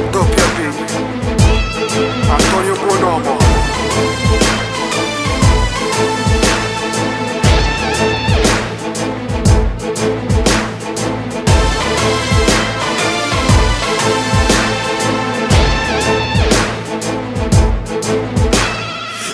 Doppia B, Antonio Buonomo.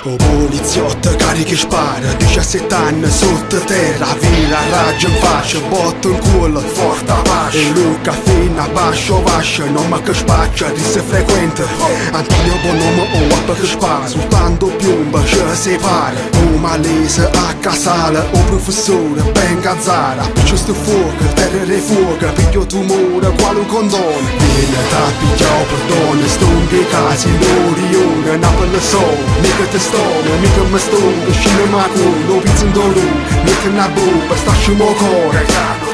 O poliziotto carica e spara, 17 anni sotto terra, vira raggio in faccia, botta in culo, forte a bascia. E Luca fino a basso vascia, non ma che spaccia, disse frequente. Antonio Buonomo o appa che spara, soltanto piomba ci separa. O malese a casale, o professore, ben gazzara, piccio sto fuoco, terrere fuoco, piglio tumore, quale un condono. Viene da pigliao perdono, stonche casi, l'orione, Napoli sole, mica te stone, mica me stone, scende ma culo, pizza in dolu, mica una bomba, stasci mo core,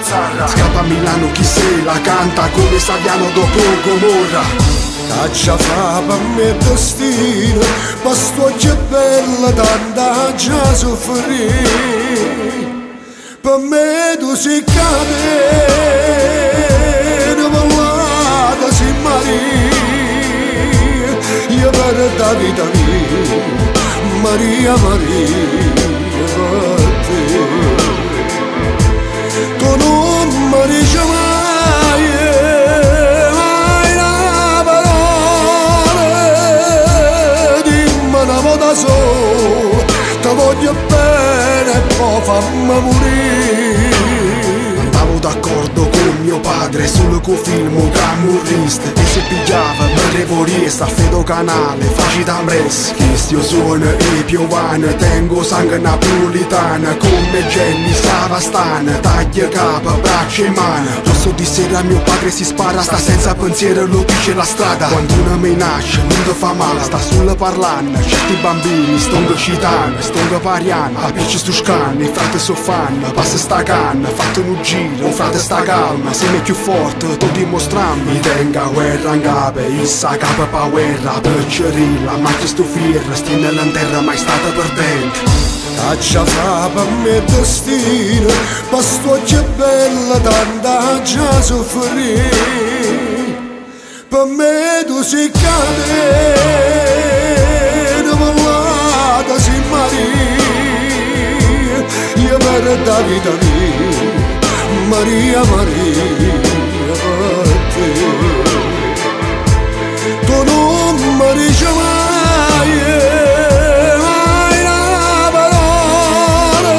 scappa a Milano chi se la canta, come Saviano dopo Gomorra. Caccia fa per me destino, ma sto che bella tanta già soffrire. Per me tu si cade, una ballata si maria, io per la vita mia, Maria, Maria, per te. Tu non mi dici mai, mai una parola, dimmi una volta sola, ti voglio bene e poi fammi morire. Andavo d'accordo con mio padre sul film camurrista e se pigliava me revorista a fedo canale facile amres. Chistio suona e piovana, tengo sangue napolitana, come Jenny Savastana, taglia capa, braccia e mano. Rosso di sera mio padre si spara, sta senza pensiero, lo dice la strada. Quando una me nasce non ti fa male, sta sulla parlanna, certi bambini stongo citano, stongo pariano, a piace stu scanni, frate soffanno, passa sta canna, fatto un giro, frate sta calma, se mi è più forte, tu dimostrammi. Mi tenga guerra in capo, issa capa pa guerra, peccerilla, ma che sto firra, sti nella terra mai stata perdente. Caccia fa per me destino, ma sto che bella tanta già soffrire. Per me tu si cade, una ballata si maria, io per la vita mia, Maria, Maria, per te. Tu non mi dici mai, mai una parola,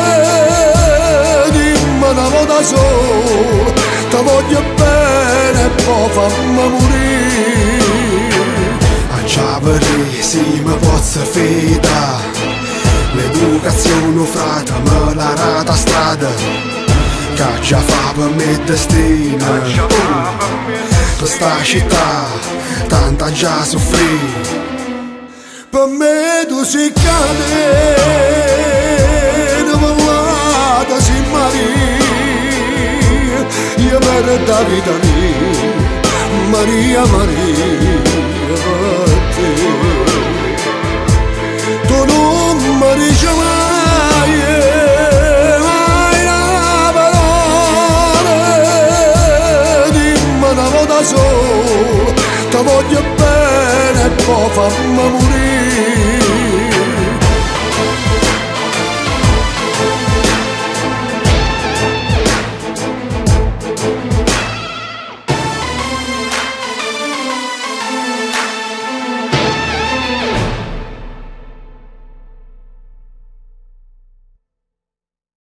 dimmi una volta sola, ti voglio bene e poi fammi morire. A Ciavere si mi posso fida, l'educazione frata me la rata strada. Caccia fa per me destino, per sta città, tanta già soffrì. Per me tu si cade, una ballata si maria, io per la vita mia, Maria, Maria, per te. Tu non mi dici mai, mai una parola, dimmi una volta sola, ti voglio bene e poi fammi morire.